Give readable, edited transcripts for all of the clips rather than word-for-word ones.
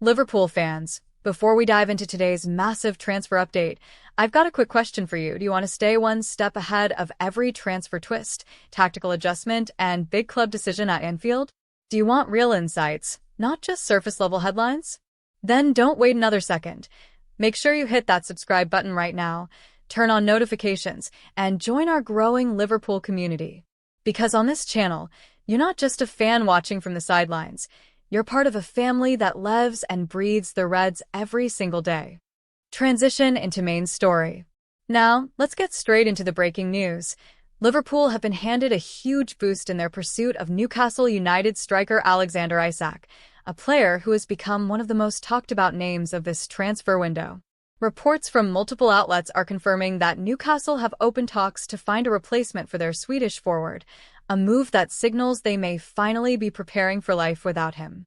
Liverpool fans, before we dive into today's massive transfer update, I've got a quick question for you. Do you want to stay one step ahead of every transfer twist, tactical adjustment, and big club decision at Anfield? Do you want real insights, not just surface-level headlines? Then don't wait another second. Make sure you hit that subscribe button right now, turn on notifications, and join our growing Liverpool community. Because on this channel, you're not just a fan watching from the sidelines. You're part of a family that lives and breathes the Reds every single day. Transition into main story. Now, let's get straight into the breaking news. Liverpool have been handed a huge boost in their pursuit of Newcastle United striker Alexander Isak, a player who has become one of the most talked about names of this transfer window. Reports from multiple outlets are confirming that Newcastle have opened talks to find a replacement for their Swedish forward, a move that signals they may finally be preparing for life without him.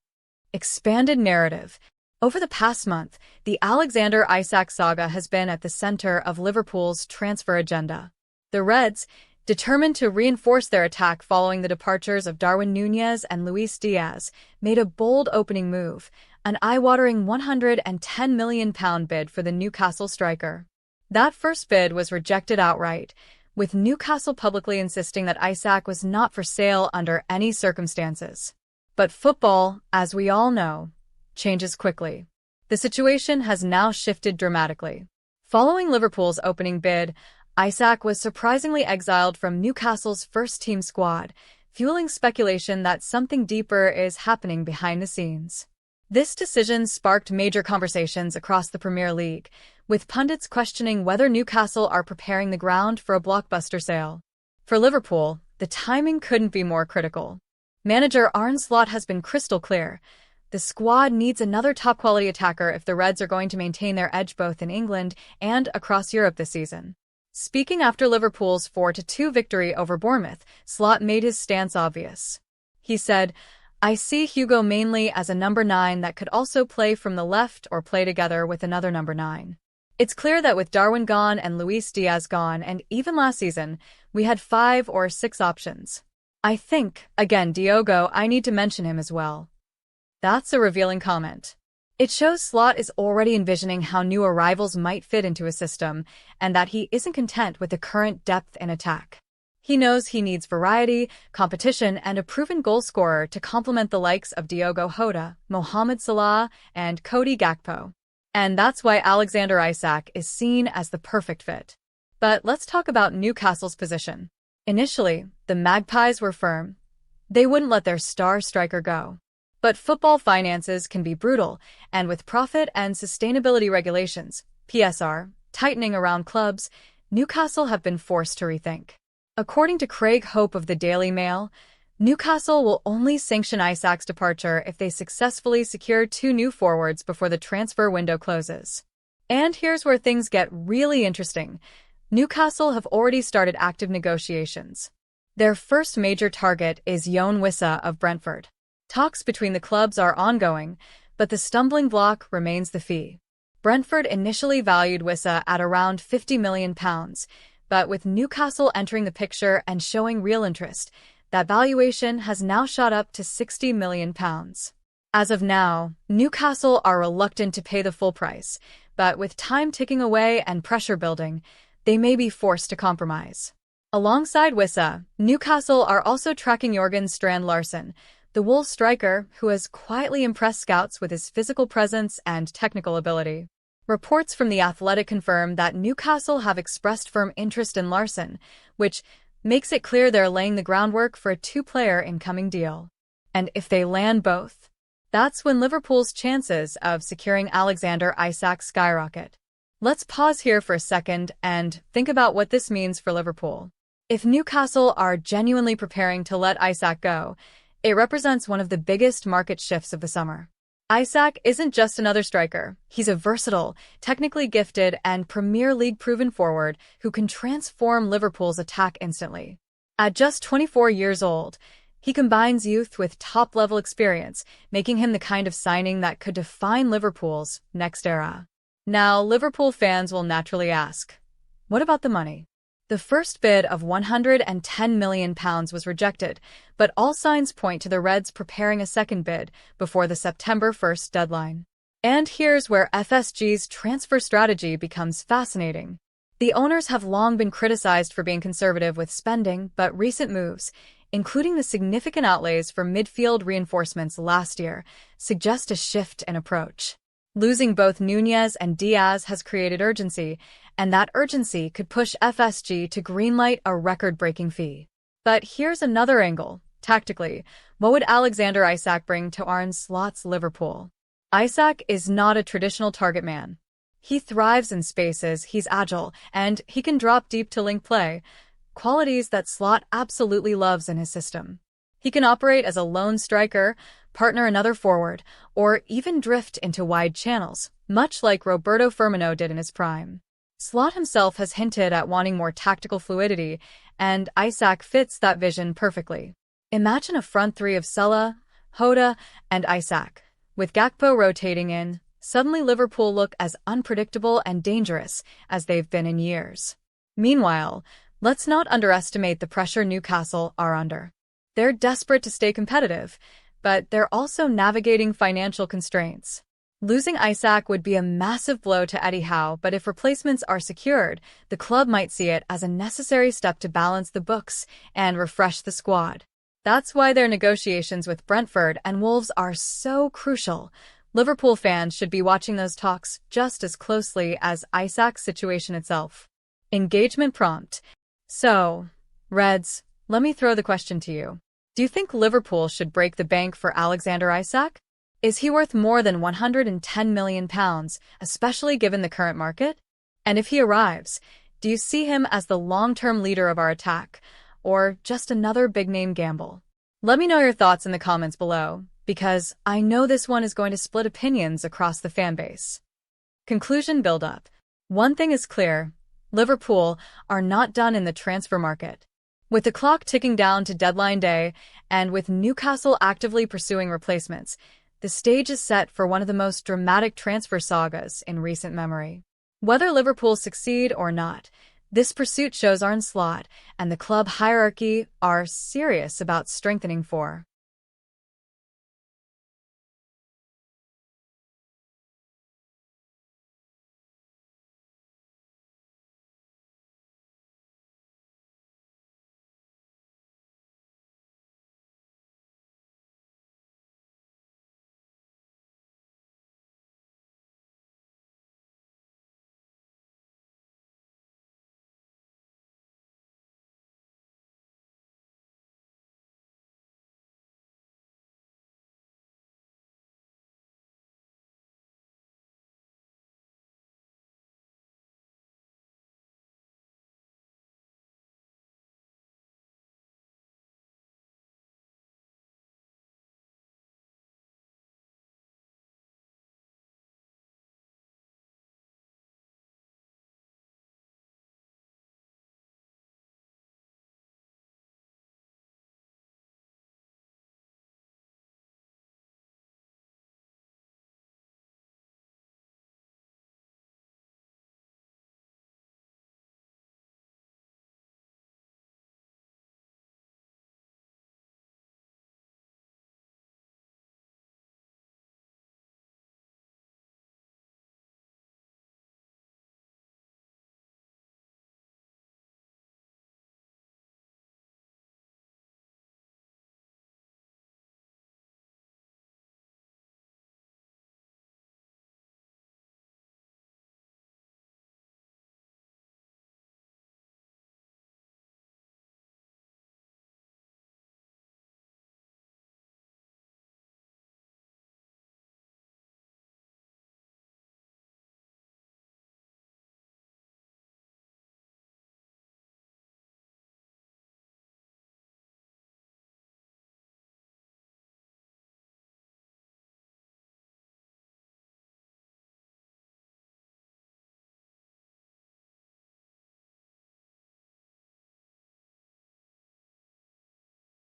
Expanded narrative. Over the past month, the Alexander Isak saga has been at the center of Liverpool's transfer agenda. The Reds, determined to reinforce their attack following the departures of Darwin Núñez and Díaz, made a bold opening move, an eye-watering £110 million bid for the Newcastle striker. That first bid was rejected outright, with Newcastle publicly insisting that Isak was not for sale under any circumstances. But football, as we all know, changes quickly. The situation has now shifted dramatically. Following Liverpool's opening bid, Isak was surprisingly exiled from Newcastle's first-team squad, fueling speculation that something deeper is happening behind the scenes. This decision sparked major conversations across the Premier League, with pundits questioning whether Newcastle are preparing the ground for a blockbuster sale. For Liverpool, the timing couldn't be more critical. Manager Arne Slot has been crystal clear. The squad needs another top-quality attacker if the Reds are going to maintain their edge both in England and across Europe this season. Speaking after Liverpool's 4-2 victory over Bournemouth, Slot made his stance obvious. He said, "I see Hugo mainly as a number 9 that could also play from the left or play together with another number 9. It's clear that with Darwin gone and Díaz gone, and even last season, we had 5 or 6 options. I think, again Diogo, I need to mention him as well." That's a revealing comment. It shows Slot is already envisioning how new arrivals might fit into a system, and that he isn't content with the current depth in attack. He knows he needs variety, competition, and a proven goal scorer to complement the likes of Diogo Jota, Mohamed Salah, and Cody Gakpo. And that's why Alexander Isak is seen as the perfect fit. But let's talk about Newcastle's position. Initially, the Magpies were firm. They wouldn't let their star striker go. But football finances can be brutal, and with profit and sustainability regulations, PSR, tightening around clubs, Newcastle have been forced to rethink. According to Craig Hope of the Daily Mail, Newcastle will only sanction Isak's departure if they successfully secure 2 new forwards before the transfer window closes. And here's where things get really interesting. Newcastle have already started active negotiations. Their first major target is Yoane Wissa of Brentford. Talks between the clubs are ongoing, but the stumbling block remains the fee. Brentford initially valued Wissa at around £50 million, but with Newcastle entering the picture and showing real interest, that valuation has now shot up to £60 million. As of now, Newcastle are reluctant to pay the full price, but with time ticking away and pressure building, they may be forced to compromise. Alongside Wissa, Newcastle are also tracking Jorgen Strand Larsen, the Wolves striker who has quietly impressed scouts with his physical presence and technical ability. Reports from The Athletic confirm that Newcastle have expressed firm interest in Larsen, which makes it clear they're laying the groundwork for a 2-player incoming deal. And if they land both, that's when Liverpool's chances of securing Alexander Isak skyrocket. Let's pause here for a second and think about what this means for Liverpool. If Newcastle are genuinely preparing to let Isak go, it represents one of the biggest market shifts of the summer. Isak isn't just another striker. He's a versatile, technically gifted, and Premier League proven forward who can transform Liverpool's attack instantly. At just 24 years old, he combines youth with top-level experience, making him the kind of signing that could define Liverpool's next era. Now, Liverpool fans will naturally ask, what about the money? The first bid of £110 million was rejected, but all signs point to the Reds preparing a second bid before the September 1st deadline. And here's where FSG's transfer strategy becomes fascinating. The owners have long been criticized for being conservative with spending, but recent moves, including the significant outlays for midfield reinforcements last year, suggest a shift in approach. Losing both Núñez and Díaz has created urgency, and that urgency could push FSG to greenlight a record-breaking fee. But here's another angle. Tactically, what would Alexander Isak bring to Arne Slot's Liverpool? Isak is not a traditional target man. He thrives in spaces, he's agile, and he can drop deep to link play, qualities that Slot absolutely loves in his system. He can operate as a lone striker, partner another forward, or even drift into wide channels, much like Roberto Firmino did in his prime. Slot himself has hinted at wanting more tactical fluidity, and Isak fits that vision perfectly. Imagine a front three of Salah, Hoda, and Isak. With Gakpo rotating in, suddenly Liverpool look as unpredictable and dangerous as they've been in years. Meanwhile, let's not underestimate the pressure Newcastle are under. They're desperate to stay competitive, but they're also navigating financial constraints. Losing Isak would be a massive blow to Eddie Howe, but if replacements are secured, the club might see it as a necessary step to balance the books and refresh the squad. That's why their negotiations with Brentford and Wolves are so crucial. Liverpool fans should be watching those talks just as closely as Isak's situation itself. Engagement prompt. So, Reds, let me throw the question to you. Do you think Liverpool should break the bank for Alexander Isak? Is he worth more than £110 million, especially given the current market? And if he arrives, do you see him as the long-term leader of our attack, or just another big-name gamble? Let me know your thoughts in the comments below, because I know this one is going to split opinions across the fanbase. Conclusion build-up. One thing is clear, Liverpool are not done in the transfer market. With the clock ticking down to deadline day, and with Newcastle actively pursuing replacements, the stage is set for one of the most dramatic transfer sagas in recent memory. Whether Liverpool succeed or not, this pursuit shows Arne Slot and the club hierarchy are serious about strengthening for